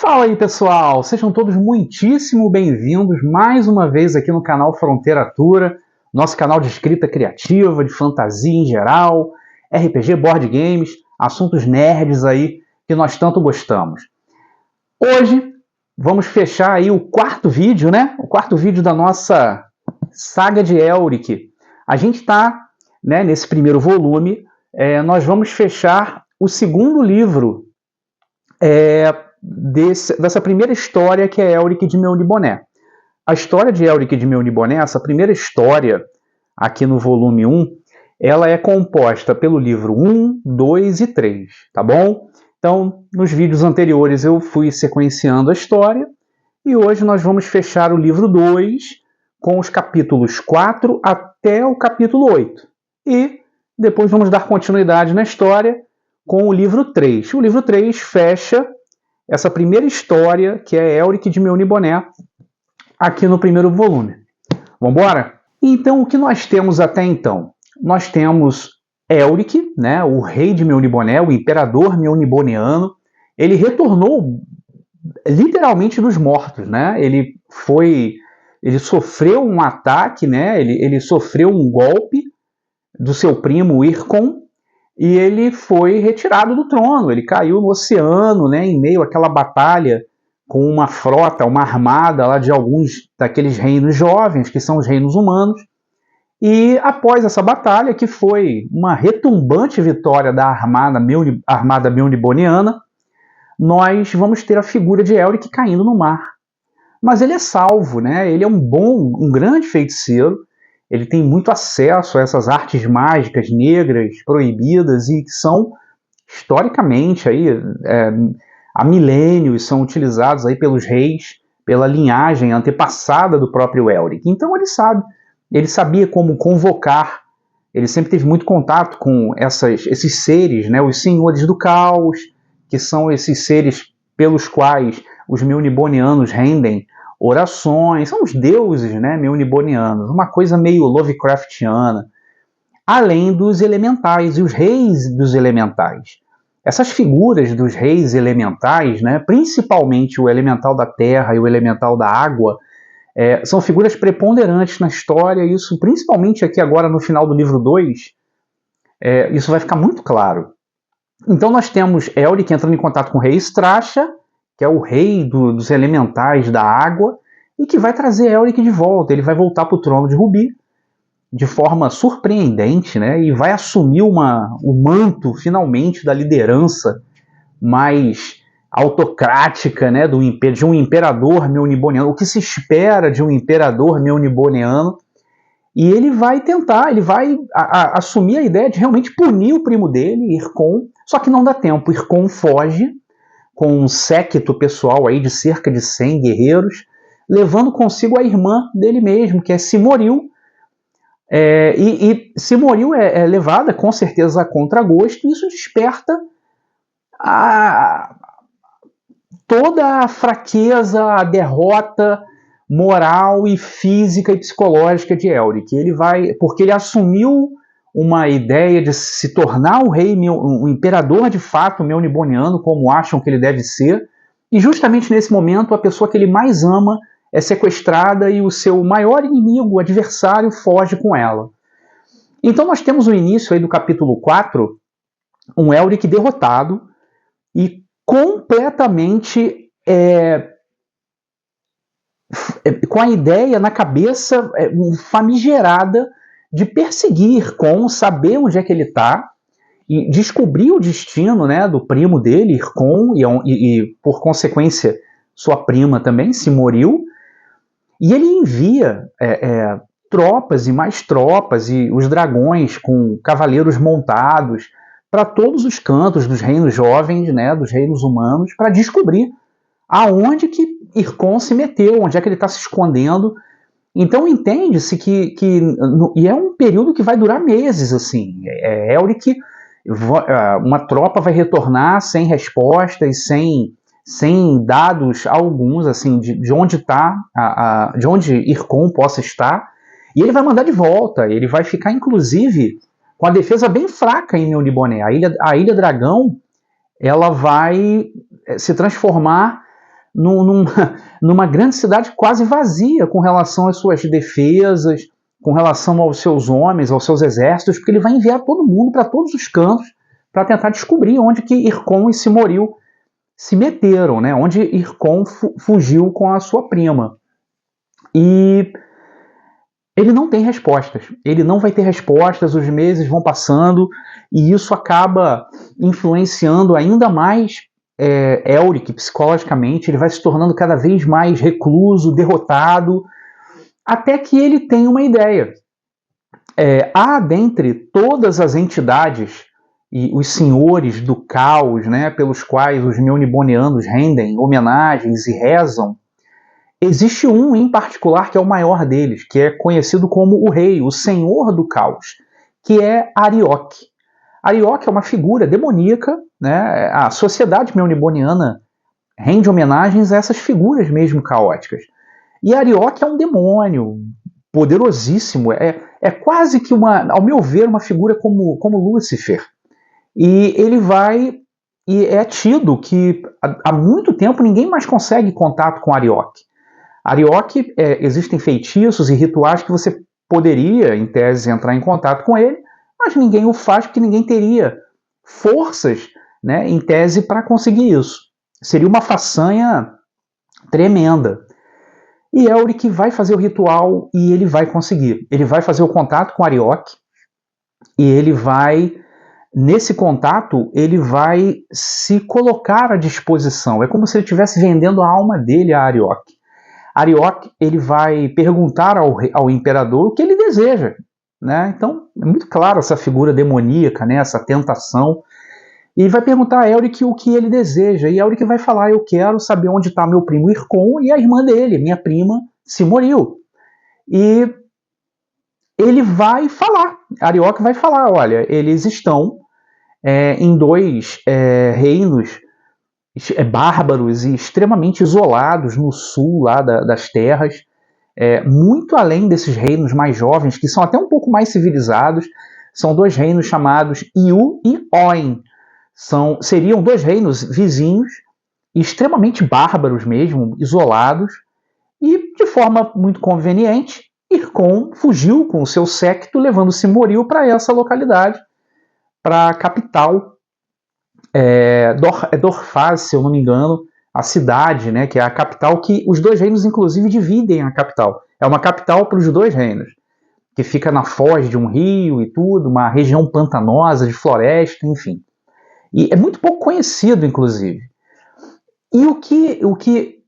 Fala aí, pessoal! Sejam todos muitíssimo bem-vindos mais uma vez aqui no canal Fronteiratura, nosso canal de escrita criativa, de fantasia em geral, RPG, board games, assuntos nerds aí que nós tanto gostamos. Hoje vamos fechar aí o quarto vídeo, né? O quarto vídeo da nossa saga de Elric. A gente está, né, nesse primeiro volume, nós vamos fechar o segundo livro dessa primeira história, que é Elric de Meuniboné. A história de Elric de Meuniboné, essa primeira história aqui no volume 1, ela é composta pelo livro 1, 2 e 3, tá bom? Então, nos vídeos anteriores eu fui sequenciando a história e hoje nós vamos fechar o livro 2 com os capítulos 4 até o capítulo 8. E depois vamos dar continuidade na história com o livro 3. O livro 3 fecha essa primeira história, que é Elric de Meuniboné, aqui no primeiro volume. Vamos embora? Então, o que nós temos até então? Nós temos Elric, né, o rei de Meuniboné, o imperador meuniboneano. Ele retornou literalmente dos mortos, né? Ele sofreu um ataque, né? Ele sofreu um golpe do seu primo Ircon, e ele foi retirado do trono, ele caiu no oceano, né, em meio àquela batalha com uma frota, uma armada lá de alguns daqueles reinos jovens, que são os reinos humanos. E após essa batalha, que foi uma retumbante vitória da armada meuniboniana, nós vamos ter a figura de Elric caindo no mar. Mas ele é salvo, né? Ele é um grande feiticeiro. Ele tem muito acesso a essas artes mágicas negras, proibidas, e que são, historicamente, aí, há milênios, são utilizados aí pelos reis, pela linhagem antepassada do próprio Elric. Então ele sabia como convocar, ele sempre teve muito contato com esses seres, né, os senhores do caos, que são esses seres pelos quais os meunibonianos rendem orações, são os deuses, né, meunibonianos, uma coisa meio Lovecraftiana, além dos elementais e os reis dos elementais. Essas figuras dos reis elementais, né, principalmente o elemental da terra e o elemental da água, são figuras preponderantes na história, e isso principalmente aqui agora no final do livro 2, isso vai ficar muito claro. Então nós temos Elric entrando em contato com o rei Stracha, que é o rei dos elementais da água, e que vai trazer Elric de volta. Ele vai voltar para o trono de Rubi de forma surpreendente, né? E vai assumir o manto, finalmente, da liderança mais autocrática, né? De um imperador meuniboniano, o que se espera de um imperador meuniboniano. E ele vai assumir a ideia de realmente punir o primo dele, Ircon, só que não dá tempo. Ircon foge com um séquito pessoal aí de cerca de 100 guerreiros, levando consigo a irmã dele mesmo, que é Simoril. E Simoril é levada, com certeza, a contragosto, e isso desperta toda a fraqueza, a derrota moral e física e psicológica de Elric. Porque ele assumiu uma ideia de se tornar um imperador de fato meuniboniano, como acham que ele deve ser, e justamente nesse momento a pessoa que ele mais ama é sequestrada e o seu maior inimigo, o adversário, foge com ela. Então nós temos o início aí do capítulo 4, um Elric derrotado e completamente com a ideia na cabeça famigerada de perseguir Ircon, saber onde é que ele está, e descobrir o destino, né, do primo dele, Ircon, e por consequência sua prima também, Simoril, e ele envia tropas e mais tropas, e os dragões com cavaleiros montados, para todos os cantos dos reinos jovens, né, dos reinos humanos, para descobrir aonde que Ircon se meteu, onde é que ele está se escondendo. Então entende-se e é um período que vai durar meses, assim. Elric, uma tropa vai retornar sem respostas, sem dados alguns, assim, de onde está, de onde Ircon possa estar, e ele vai mandar de volta. Ele vai ficar, inclusive, com a defesa bem fraca em Meuniboné. A Ilha Dragão, ela vai se transformar numa grande cidade quase vazia com relação às suas defesas, com relação aos seus homens, aos seus exércitos, porque ele vai enviar todo mundo para todos os cantos para tentar descobrir onde que Hircon e Silmaril se meteram, né? Onde Hircon fugiu com a sua prima. E ele não tem respostas. Ele não vai ter respostas, os meses vão passando, e isso acaba influenciando ainda mais Elric psicologicamente. Ele vai se tornando cada vez mais recluso, derrotado, até que ele tem uma ideia. Há dentre todas as entidades e os senhores do caos, né, pelos quais os meunibonianos rendem homenagens e rezam, existe um em particular que é o maior deles, que é conhecido como o rei, o senhor do caos, que é Arioch. Arioch é uma figura demoníaca, né? A sociedade meuniboniana rende homenagens a essas figuras mesmo caóticas. E Arioch é um demônio poderosíssimo, é quase que ao meu ver, uma figura como Lúcifer. E ele vai, e é tido que há muito tempo ninguém mais consegue contato com Arioch. Arioch, existem feitiços e rituais que você poderia, em tese, entrar em contato com ele, mas ninguém o faz porque ninguém teria forças, né, em tese, para conseguir isso. Seria uma façanha tremenda. E Elric vai fazer o ritual e ele vai conseguir. Ele vai fazer o contato com Arioch e ele vai, nesse contato, ele vai se colocar à disposição. É como se ele estivesse vendendo a alma dele a Arioch. Arioch, ele vai perguntar ao imperador o que ele deseja, né? Então, é muito claro essa figura demoníaca, né? Essa tentação. E vai perguntar a Elric o que ele deseja. E Elric vai falar: eu quero saber onde está meu primo Hircon e a irmã dele, minha prima Silmaril. E ele vai falar, Arioch vai falar: olha, eles estão em dois reinos bárbaros e extremamente isolados no sul lá das terras, muito além desses reinos mais jovens, que são até um pouco mais civilizados. São dois reinos chamados Iu e Oin. Seriam dois reinos vizinhos, extremamente bárbaros mesmo, isolados, e de forma muito conveniente, Hircon fugiu com o seu séquito, levando Silmaril para essa localidade, para a capital, Dorfaz, se eu não me engano, a cidade, né, que é a capital que os dois reinos inclusive dividem a capital. É uma capital para os dois reinos, que fica na foz de um rio e tudo, uma região pantanosa, de floresta, enfim. E é muito pouco conhecido, inclusive. E o que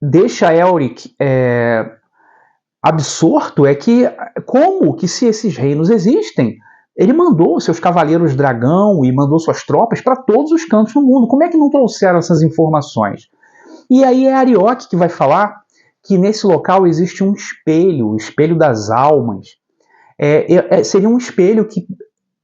deixa Elric absorto é que, como que se esses reinos existem, ele mandou seus cavaleiros dragão e mandou suas tropas para todos os cantos do mundo. Como é que não trouxeram essas informações? E aí é Arioch que vai falar que nesse local existe um espelho, o espelho das almas. Seria um espelho que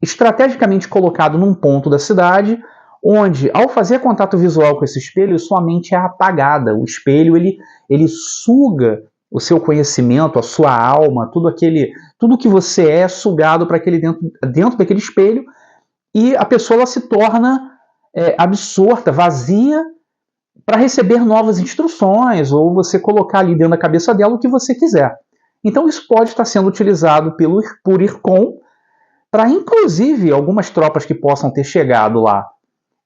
estrategicamente colocado num ponto da cidade, onde, ao fazer contato visual com esse espelho, sua mente é apagada. O espelho ele suga o seu conhecimento, a sua alma, tudo que você é sugado para dentro daquele espelho, e a pessoa ela se torna absorta, vazia, para receber novas instruções, ou você colocar ali dentro da cabeça dela o que você quiser. Então isso pode estar sendo utilizado por Hircon, para inclusive algumas tropas que possam ter chegado lá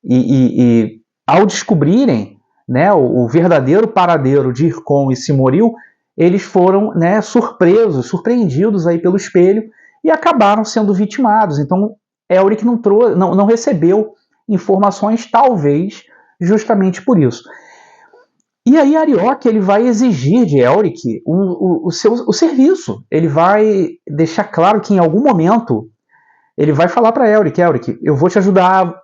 e ao descobrirem, né, o verdadeiro paradeiro de Hircon e Silmaril, eles foram, né, surpreendidos aí pelo espelho e acabaram sendo vitimados. Então Elric não recebeu informações, talvez justamente por isso. E aí Arioch ele vai exigir de Elric o serviço. Ele vai deixar claro que em algum momento ele vai falar para Elric: eu vou te ajudar,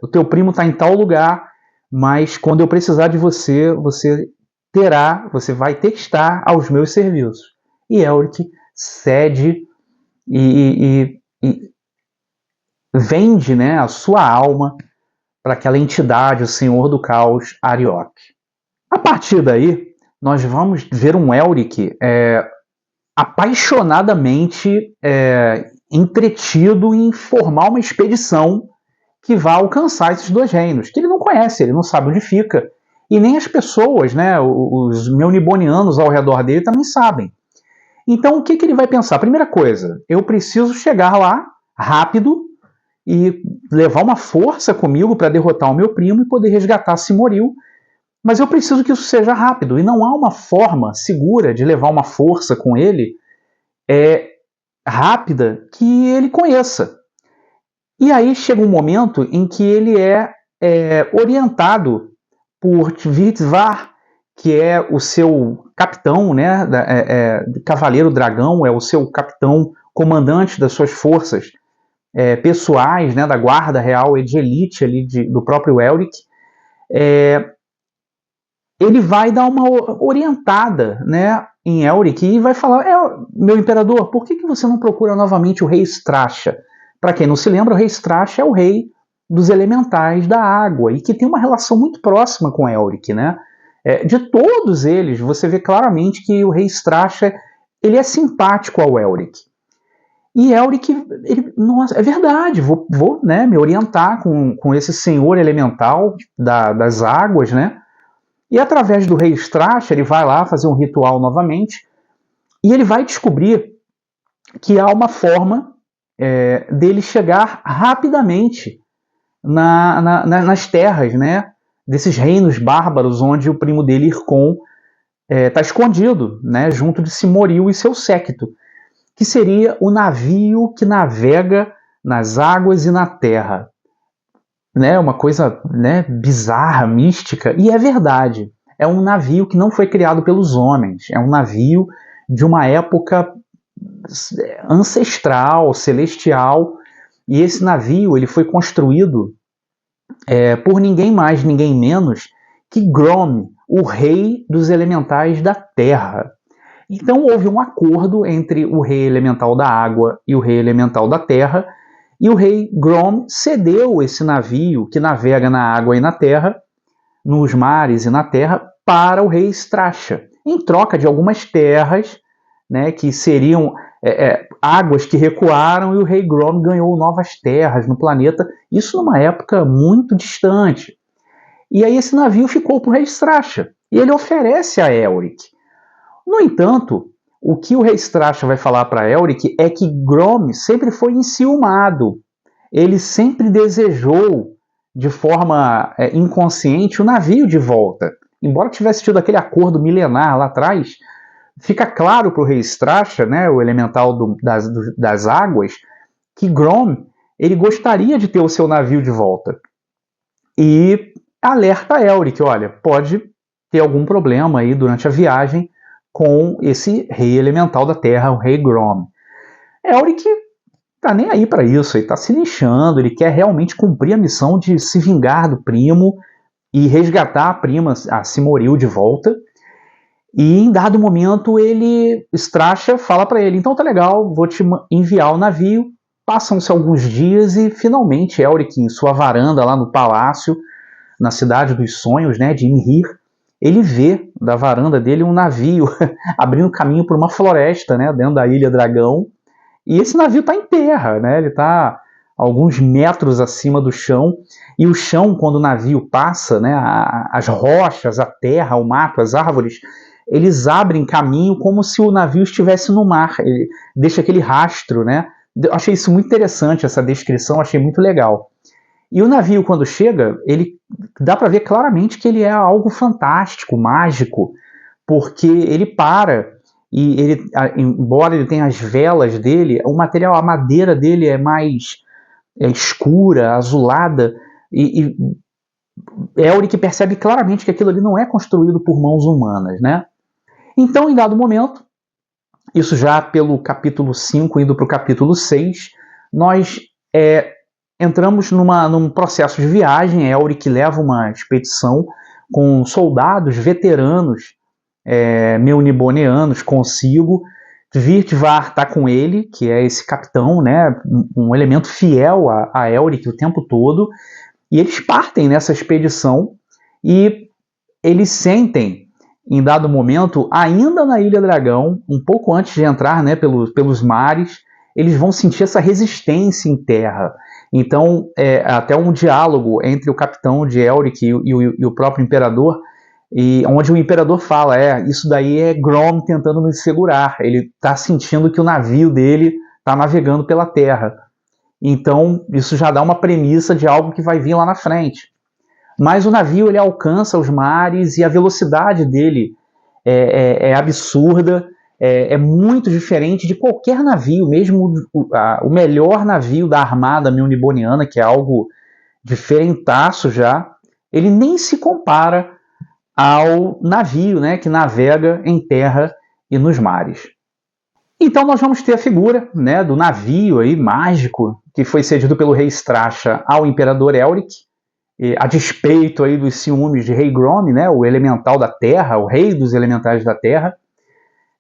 o teu primo está em tal lugar, mas quando eu precisar de você, você vai ter que estar aos meus serviços. E Elric cede e vende, né, a sua alma para aquela entidade, o Senhor do Caos, Arioch. A partir daí, nós vamos ver um Elric apaixonadamente entretido em formar uma expedição que vá alcançar esses dois reinos, que ele não conhece, ele não sabe onde fica. E nem as pessoas, né, os meunibonianos ao redor dele também sabem. Então o que ele vai pensar? Primeira coisa, eu preciso chegar lá rápido e levar uma força comigo para derrotar o meu primo e poder resgatar Silmaril, mas eu preciso que isso seja rápido, e não há uma forma segura de levar uma força com ele rápida que ele conheça. E aí chega um momento em que ele é orientado por Tvitvar, que é o seu capitão, né, Cavaleiro Dragão, é o seu capitão comandante das suas forças pessoais, né, da guarda real e de elite ali do próprio Elric. Ele vai dar uma orientada, né, em Elric e vai falar: meu imperador, por que você não procura novamente o rei Stracha? Para quem não se lembra, o rei Stracha é o rei dos elementais da água e que tem uma relação muito próxima com Elric, né? De todos eles, você vê claramente que o rei Stracha ele é simpático ao Elric. E Elric, nossa, é verdade, vou né, me orientar com esse senhor elemental das águas, né? E através do rei Stracha, ele vai lá fazer um ritual novamente e ele vai descobrir que há uma forma dele chegar rapidamente nas terras, né, desses reinos bárbaros onde o primo dele, Ircon, está escondido, né, junto de Silmaril e seu séquito, que seria o navio que navega nas águas e na terra. Né, uma coisa, né, bizarra, mística, e é verdade. É um navio que não foi criado pelos homens, é um navio de uma época ancestral, celestial, e esse navio ele foi construído por ninguém mais, ninguém menos que Grom, o rei dos elementais da terra. Então houve um acordo entre o rei elemental da água e o rei elemental da terra, e o rei Grom cedeu esse navio que navega na água e na terra, nos mares e na terra, para o rei Stracha, em troca de algumas terras, né, que seriam águas que recuaram, e o rei Grom ganhou novas terras no planeta, isso numa época muito distante. E aí esse navio ficou para o rei Stracha, e ele oferece a Elric. No entanto, o que o rei Stracha vai falar para Elric é que Grom sempre foi enciumado. Ele sempre desejou, de forma inconsciente, o navio de volta. Embora tivesse tido aquele acordo milenar lá atrás, fica claro para o rei Stracha, né, o elemental das águas, que Grom ele gostaria de ter o seu navio de volta. E alerta Elric: olha, pode ter algum problema aí durante a viagem com esse rei elemental da terra, o rei Grom. Elric tá nem aí para isso, ele tá se lixando, ele quer realmente cumprir a missão de se vingar do primo e resgatar a prima, a Silmaril, de volta. E em dado momento Stracha fala para ele: então tá legal, vou te enviar o navio. Passam-se alguns dias e finalmente Elric, em sua varanda lá no palácio, na cidade dos sonhos, né, de Imhir, ele vê da varanda dele um navio abrindo caminho por uma floresta, né, dentro da Ilha Dragão, e esse navio está em terra, né, ele está alguns metros acima do chão, e o chão, quando o navio passa, né, as rochas, a terra, o mato, as árvores, eles abrem caminho como se o navio estivesse no mar, ele deixa aquele rastro, né. Eu achei isso muito interessante, essa descrição, achei muito legal. E o navio, quando chega, ele dá para ver claramente que ele é algo fantástico, mágico, porque ele para e ele, embora ele tenha as velas dele, o material, a madeira dele é mais escura, azulada, e Elric percebe claramente que aquilo ali não é construído por mãos humanas, né? Então, em dado momento, isso já pelo capítulo 5, indo para o capítulo 6, nós entramos num processo de viagem. Elric leva uma expedição com soldados veteranos meunibonianos consigo. Tvitvar está com ele, que é esse capitão, né, um elemento fiel a Elric o tempo todo, e eles partem nessa expedição e eles sentem, em dado momento, ainda na Ilha Dragão, um pouco antes de entrar, né, pelos mares, eles vão sentir essa resistência em terra. Então, até um diálogo entre o capitão de Elric e o próprio imperador, e onde o imperador fala, isso daí é Grom tentando nos segurar, ele está sentindo que o navio dele está navegando pela terra. Então isso já dá uma premissa de algo que vai vir lá na frente. Mas o navio ele alcança os mares e a velocidade dele é absurda, é muito diferente de qualquer navio, mesmo o melhor navio da armada melniboniana, que é algo diferentaço já, ele nem se compara ao navio, né, que navega em terra e nos mares. Então nós vamos ter a figura, né, do navio aí, mágico, que foi cedido pelo rei Stracha ao imperador Elric, a despeito aí dos ciúmes de Rei Grom, né, o elemental da terra, o rei dos elementais da terra.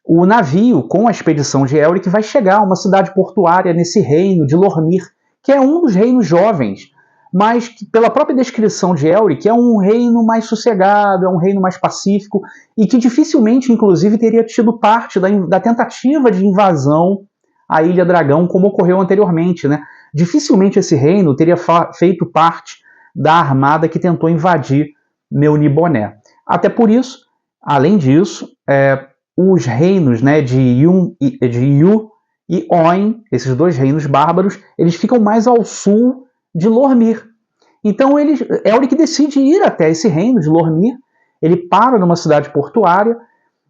O navio, com a expedição de Elric, vai chegar a uma cidade portuária nesse reino de Lormir, que é um dos reinos jovens, mas que, pela própria descrição de Elric, é um reino mais sossegado, é um reino mais pacífico, e que dificilmente, inclusive, teria tido parte da tentativa de invasão à Ilha Dragão, como ocorreu anteriormente, né? Dificilmente esse reino teria feito parte da armada que tentou invadir Melniboné. Até por isso, além disso, os reinos, né, de Yu e Oin, esses dois reinos bárbaros, eles ficam mais ao sul de Lormir. Então Elric decide ir até esse reino de Lormir, ele para numa cidade portuária,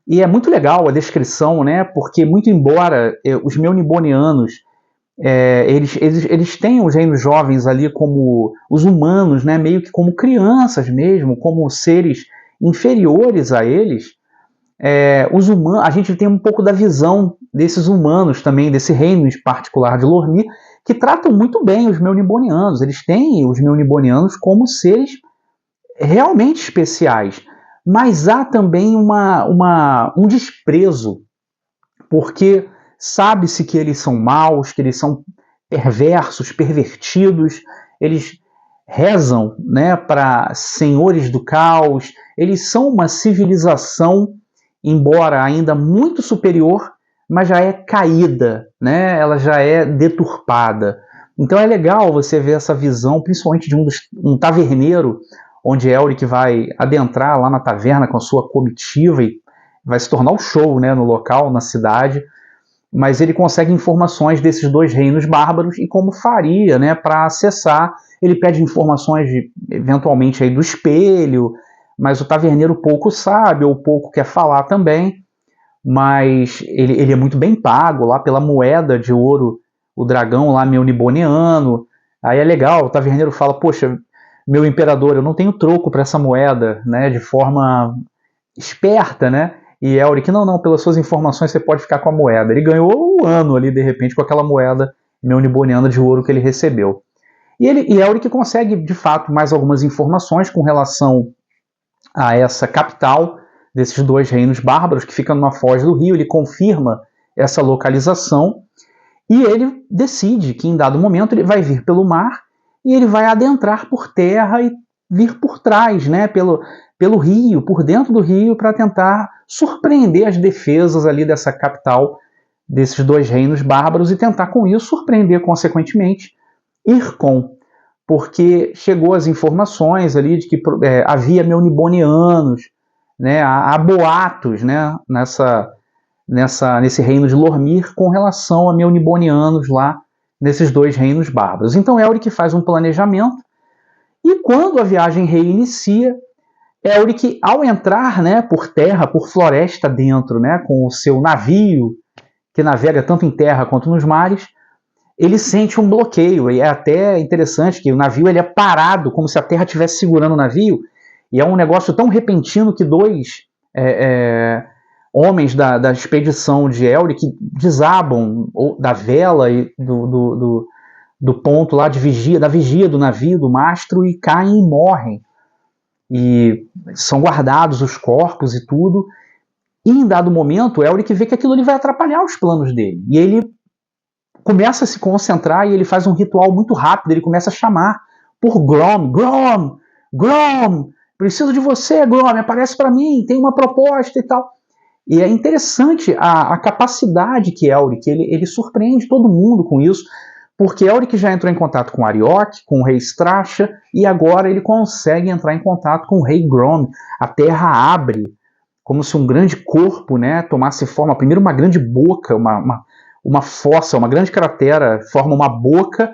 e é muito legal a descrição, né, porque muito embora os melnibonianos eles têm os reinos jovens ali como os humanos, né, meio que como crianças mesmo, como seres inferiores a eles, os humanos, a gente tem um pouco da visão desses humanos também, desse reino em particular de Lormir, que tratam muito bem os melnibonianos. Eles têm os melnibonianos como seres realmente especiais, mas há também um desprezo, porque sabe-se que eles são maus, que eles são perversos, pervertidos, eles rezam, né, para senhores do caos, eles são uma civilização, embora ainda muito superior, mas já é caída, né, ela já é deturpada. Então é legal você ver essa visão, principalmente de um taverneiro, onde Elric vai adentrar lá na taverna com a sua comitiva e vai se tornar um show, né, no local, na cidade, mas ele consegue informações desses dois reinos bárbaros e como faria, né, para acessar. Ele pede informações eventualmente aí do espelho, mas o taverneiro pouco sabe ou pouco quer falar também, mas ele é muito bem pago lá pela moeda de ouro, o dragão lá melniboniano. Aí é legal, o taverneiro fala, poxa, meu imperador, eu não tenho troco para essa moeda, né, de forma esperta, né? E Elric, não, pelas suas informações você pode ficar com a moeda. Ele ganhou um ano ali, de repente, com aquela moeda melniboniana de ouro que ele recebeu. E Elric consegue, de fato, mais algumas informações com relação a essa capital desses dois reinos bárbaros, que fica numa foz do rio. Ele confirma essa localização e ele decide que, em dado momento, ele vai vir pelo mar e ele vai adentrar por terra e vir por trás, né, pelo rio, por dentro do rio, para tentar surpreender as defesas ali dessa capital, desses dois reinos bárbaros, e tentar com isso surpreender, consequentemente, Ircon, porque chegou as informações ali de que havia melnibonianos, né, há boatos, né, nesse reino de Lormir com relação a melnibonianos lá nesses dois reinos bárbaros. Então Elric faz um planejamento e quando a viagem reinicia, Elric, ao entrar, né, por terra, por floresta dentro, né, com o seu navio, que navega tanto em terra quanto nos mares, ele sente um bloqueio. E é até interessante que o navio ele é parado, como se a terra estivesse segurando o navio, e é um negócio tão repentino que dois homens da expedição de Elric desabam da vela e do ponto lá de vigia, da vigia do navio, do mastro, e caem e morrem. E são guardados os corpos e tudo. E em dado momento, Elric vê que aquilo ali vai atrapalhar os planos dele. E ele começa a se concentrar e ele faz um ritual muito rápido. Ele começa a chamar por Grom. Grom! Grom! Preciso de você, Grom! Aparece para mim, tem uma proposta e tal. E é interessante a capacidade que Elric, ele surpreende todo mundo com isso, porque Elric já entrou em contato com Arioch, com o rei Stracha, e agora ele consegue entrar em contato com o rei Grom. A terra abre, como se um grande corpo, né, tomasse forma, primeiro uma grande boca, uma fossa, uma grande cratera, forma uma boca,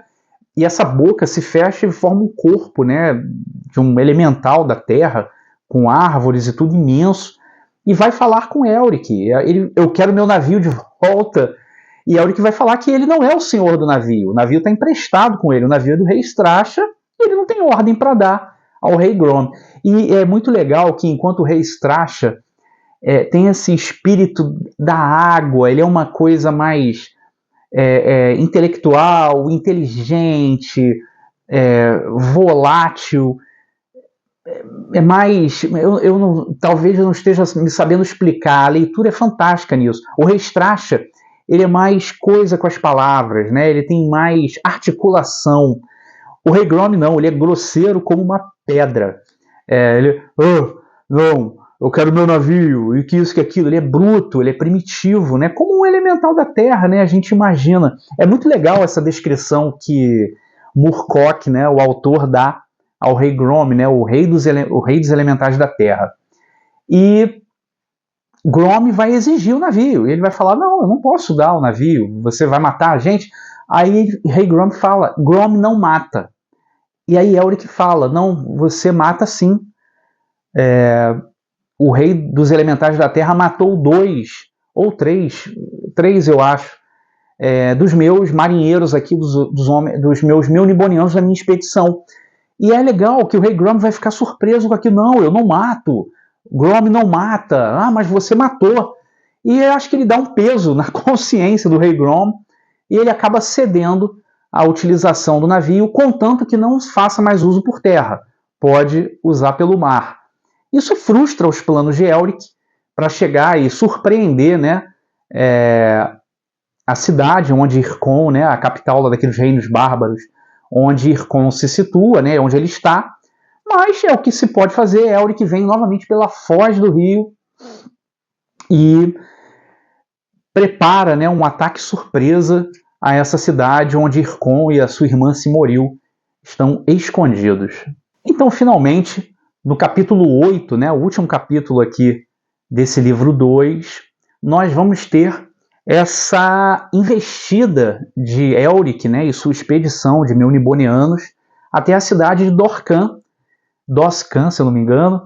e essa boca se fecha e forma um corpo, né, de um elemental da terra, com árvores e tudo imenso, e vai falar com Elric. Eu quero meu navio de volta. E Elric vai falar que ele não é o senhor do navio. O navio está emprestado com ele. O navio é do rei Stracha e ele não tem ordem para dar ao rei Grom. E é muito legal que enquanto o rei Stracha tem esse espírito da água, ele é uma coisa mais intelectual, inteligente, volátil, mais. Talvez eu não esteja me sabendo explicar. A leitura é fantástica nisso. O rei Stracha, ele é mais coisa com as palavras, né? Ele tem mais articulação. O rei Grom não, ele é grosseiro como uma pedra. Não, eu quero meu navio, e que isso, que aquilo. Ele é bruto, ele é primitivo, né? Como um elemental da terra, né? A gente imagina. É muito legal essa descrição que Moorcock, né, o autor, dá ao rei Grom, né, o rei dos elementais da terra. E Grom vai exigir o navio. E ele vai falar, não, eu não posso dar o navio, você vai matar a gente. Aí rei Grom fala, Grom não mata. E aí Elric fala, não, você mata sim. O rei dos elementais da terra matou 2 ou 3 eu acho, dos meus marinheiros aqui, dos meus meunibonianos da minha expedição. E é legal que o rei Grom vai ficar surpreso com aquilo. Não, eu não mato. Grom não mata. Ah, mas você matou. E eu acho que ele dá um peso na consciência do rei Grom e ele acaba cedendo à utilização do navio, contanto que não faça mais uso por terra. Pode usar pelo mar. Isso frustra os planos de Elric para chegar e surpreender, né, a cidade onde Ircon, né, a capital daqueles reinos bárbaros, onde Ircon se situa, né, onde ele está, mas é o que se pode fazer. Elric vem novamente pela foz do rio e prepara, né, um ataque surpresa a essa cidade onde Ircon e a sua irmã Simoril estão escondidos. Então, finalmente, no capítulo 8, né, o último capítulo aqui desse livro 2, nós vamos ter essa investida de Elric, né, e sua expedição de meunibonianos até a cidade de Doscan, se eu não me engano,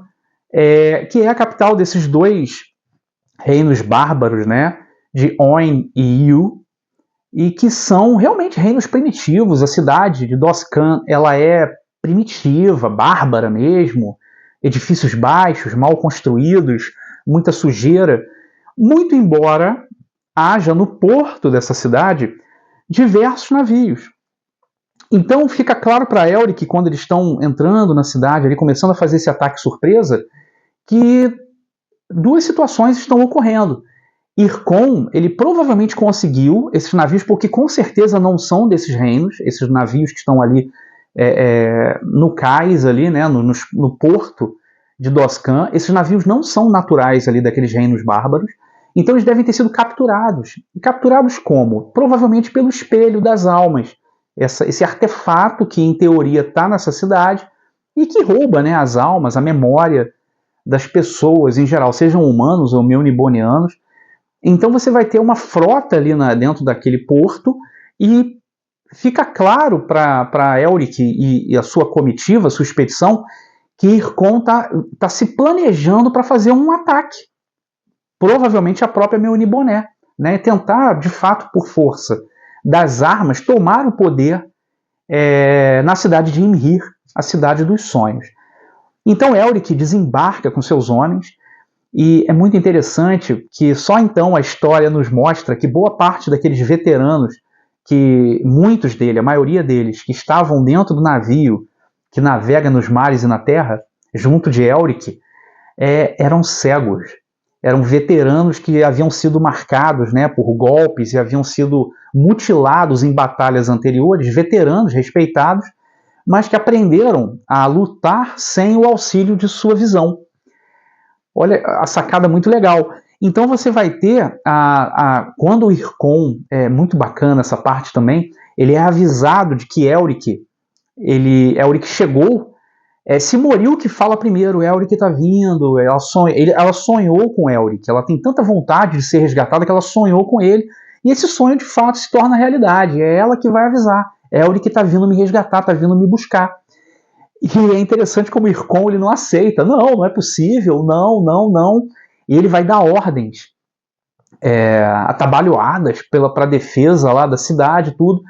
que é a capital desses 2 reinos bárbaros, né, de Oin e Yu, e que são realmente reinos primitivos. A cidade de Doscan, ela é primitiva, bárbara mesmo, edifícios baixos, mal construídos, muita sujeira, muito embora haja no porto dessa cidade diversos navios. Então fica claro para Elric, quando eles estão entrando na cidade, ali, começando a fazer esse ataque surpresa, que 2 situações estão ocorrendo. Ircon, ele provavelmente conseguiu esses navios, porque com certeza não são desses reinos, esses navios que estão ali no cais, ali, né, no porto de Doscan. Esses navios não são naturais ali daqueles reinos bárbaros, então eles devem ter sido capturados. E capturados como? Provavelmente pelo Espelho das Almas, esse artefato que em teoria está nessa cidade e que rouba, né, as almas, a memória das pessoas em geral, sejam humanos ou meunibonianos. Então você vai ter uma frota ali dentro daquele porto e fica claro para Elric e a sua comitiva, a sua expedição, que Ircon tá se planejando para fazer um ataque. Provavelmente a própria Meuniboné, né? Tentar, de fato, por força das armas, tomar o poder na cidade de Imhir, a cidade dos sonhos. Então Elric desembarca com seus homens, e é muito interessante que só então a história nos mostra que boa parte daqueles veteranos, que muitos deles, a maioria deles, que estavam dentro do navio que navega nos mares e na terra, junto de Elric, eram cegos. Eram veteranos que haviam sido marcados, né, por golpes e haviam sido mutilados em batalhas anteriores, veteranos respeitados, mas que aprenderam a lutar sem o auxílio de sua visão. Olha, a sacada muito legal. Então você vai ter, quando o Ircon, é muito bacana essa parte também, ele é avisado de que Elric chegou. Silmaril que fala primeiro, Elric tá vindo, ela sonhou com Elric, ela tem tanta vontade de ser resgatada que ela sonhou com ele, e esse sonho de fato se torna realidade, é ela que vai avisar, Elric tá vindo me resgatar, tá vindo me buscar. E é interessante como o Ircon ele não aceita, não é possível, não, e ele vai dar ordens atabalhoadas para a defesa lá da cidade, tudo,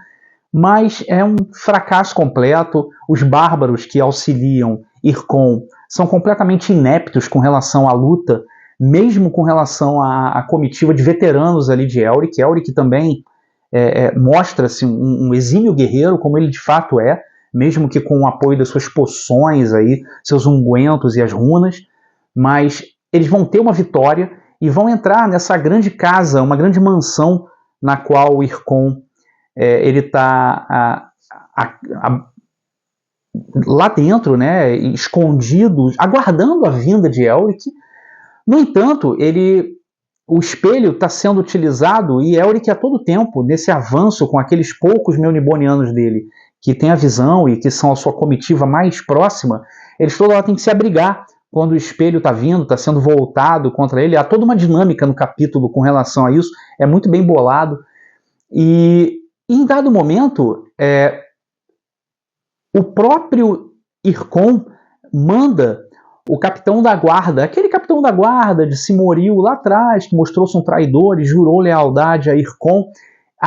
mas é um fracasso completo. Os bárbaros que auxiliam Ircon são completamente ineptos com relação à luta, mesmo com relação à comitiva de veteranos ali de Elric. Elric também mostra-se um exímio guerreiro, como ele de fato é, mesmo que com o apoio das suas poções, aí, seus ungüentos e as runas, mas eles vão ter uma vitória e vão entrar nessa grande casa, uma grande mansão na qual o Ircon ele está lá dentro, né, escondido, aguardando a vinda de Elric. No entanto, o espelho está sendo utilizado e Elric a todo tempo, nesse avanço com aqueles poucos meunibonianos dele, que tem a visão e que são a sua comitiva mais próxima, eles toda hora têm que se abrigar quando o espelho está vindo, está sendo voltado contra ele. Há toda uma dinâmica no capítulo com relação a isso, é muito bem bolado. E em dado momento, o próprio Ircon manda o capitão da guarda, aquele capitão da guarda de Silmaril lá atrás, que mostrou-se um traidor e jurou lealdade a Ircon,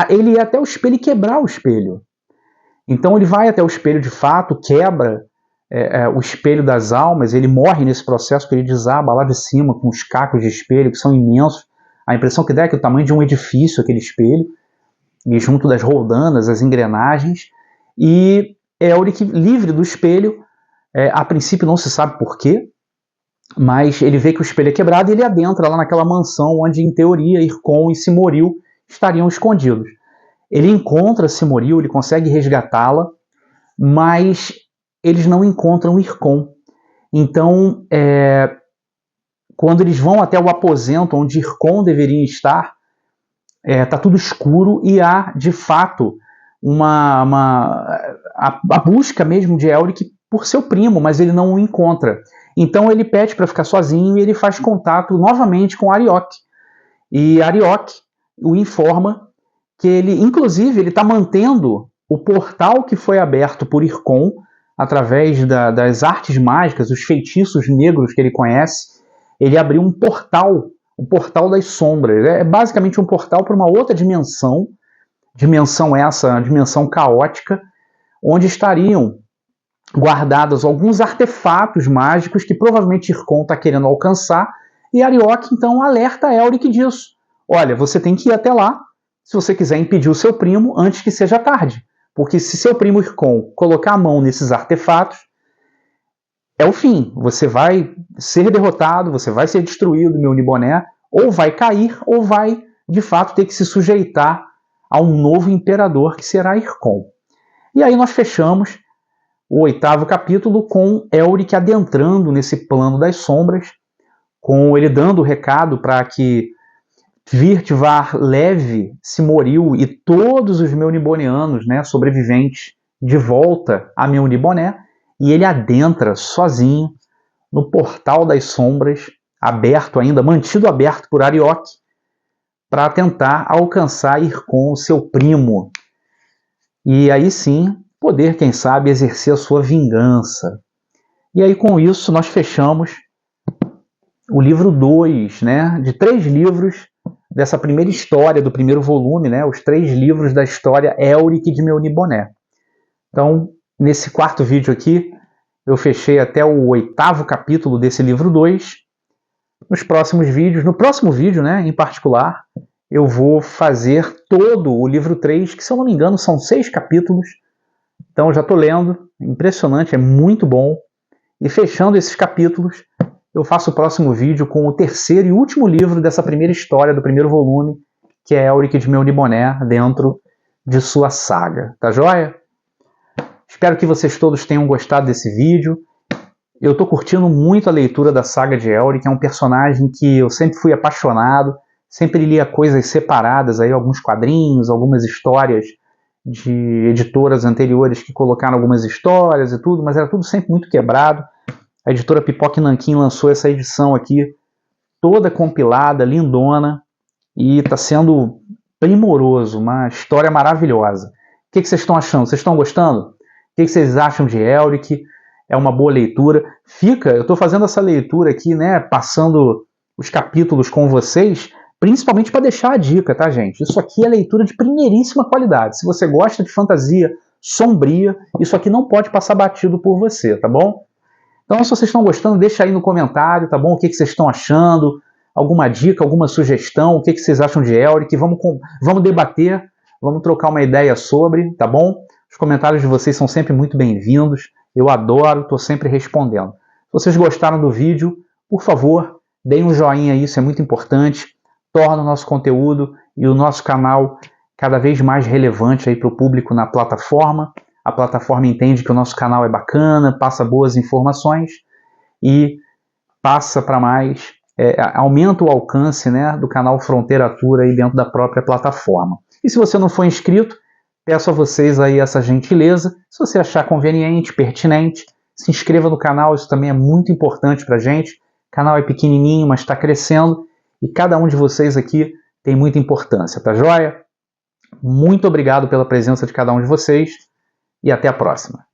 ele ia até o espelho e quebrar o espelho. Então ele vai até o espelho de fato, quebra o espelho das almas, ele morre nesse processo que ele desaba lá de cima com os cacos de espelho que são imensos. A impressão que dá é que é o tamanho de um edifício aquele espelho, e junto das roldanas, as engrenagens, e Elric livre do espelho, a princípio não se sabe porquê, mas ele vê que o espelho é quebrado e ele adentra lá naquela mansão onde, em teoria, Ircon e Silmaril estariam escondidos. Ele encontra Silmaril, ele consegue resgatá-la, mas eles não encontram Ircon. Então, quando eles vão até o aposento onde Ircon deveria estar, tá tudo escuro e há, de fato, a busca mesmo de Elric por seu primo, mas ele não o encontra. Então ele pede para ficar sozinho e ele faz contato novamente com Arioch. E Arioch o informa que ele, inclusive, ele está mantendo o portal que foi aberto por Ircon através das artes mágicas, os feitiços negros que ele conhece. Ele abriu um portal, o portal das sombras. É basicamente um portal para uma outra dimensão essa, uma dimensão caótica, onde estariam guardados alguns artefatos mágicos que provavelmente Ircon está querendo alcançar, e Arioch então alerta Elric disso. Olha, você tem que ir até lá se você quiser impedir o seu primo antes que seja tarde, porque se seu primo Ircon colocar a mão nesses artefatos, é o fim. Você vai ser derrotado, você vai ser destruído, meu Niboné, ou vai cair, ou vai de fato ter que se sujeitar a um novo imperador que será Ircon. E aí nós fechamos o 8º capítulo com Elric adentrando nesse plano das sombras, com ele dando o recado para que Virtvar leve Silmaril e todos os meunibonianos, né, sobreviventes, de volta a Meuniboné, e ele adentra sozinho no portal das sombras, aberto ainda, mantido aberto por Arioch, para tentar alcançar Ircon, seu primo. E aí sim, poder, quem sabe, exercer a sua vingança. E aí com isso nós fechamos o livro 2, né, de 3 livros dessa primeira história do primeiro volume, né, os 3 livros da história Elric de Meuniboné. Então, nesse 4º vídeo aqui, eu fechei até o 8º capítulo desse livro 2. Nos próximos vídeos, no próximo vídeo, né, em particular, eu vou fazer todo o livro 3, que se eu não me engano são 6 capítulos. Então eu já estou lendo, impressionante, é muito bom. E fechando esses capítulos, eu faço o próximo vídeo com o 3º e último livro dessa primeira história, do primeiro volume, que é Elric de Meuniboné, dentro de sua saga. Tá joia? Espero que vocês todos tenham gostado desse vídeo. Eu estou curtindo muito a leitura da saga de Elric, é um personagem que eu sempre fui apaixonado, sempre lia coisas separadas, aí, alguns quadrinhos, algumas histórias de editoras anteriores que colocaram algumas histórias e tudo, mas era tudo sempre muito quebrado. A editora Pipoca e Nanquim lançou essa edição aqui, toda compilada, lindona, e está sendo primoroso, uma história maravilhosa. O que vocês estão achando? Vocês estão gostando? O que vocês acham de Elric? É uma boa leitura. Eu estou fazendo essa leitura aqui, né, passando os capítulos com vocês, principalmente para deixar a dica, tá, gente? Isso aqui é leitura de primeiríssima qualidade. Se você gosta de fantasia sombria, isso aqui não pode passar batido por você, tá bom? Então, se vocês estão gostando, deixa aí no comentário, tá bom? O que vocês estão achando? Alguma dica, alguma sugestão? O que vocês acham de Elric? Vamos debater, vamos trocar uma ideia sobre, tá bom? Os comentários de vocês são sempre muito bem-vindos. Eu adoro, estou sempre respondendo. Se vocês gostaram do vídeo, por favor, deem um joinha aí, isso é muito importante. Torna o nosso conteúdo e o nosso canal cada vez mais relevante aí para o público na plataforma. A plataforma entende que o nosso canal é bacana, passa boas informações e passa para mais, aumenta o alcance, né, do canal Fronteira Tour aí dentro da própria plataforma. E se você não for inscrito, peço a vocês aí essa gentileza, se você achar conveniente, pertinente, se inscreva no canal, isso também é muito importante para a gente. O canal é pequenininho, mas está crescendo e cada um de vocês aqui tem muita importância, tá joia? Muito obrigado pela presença de cada um de vocês e até a próxima.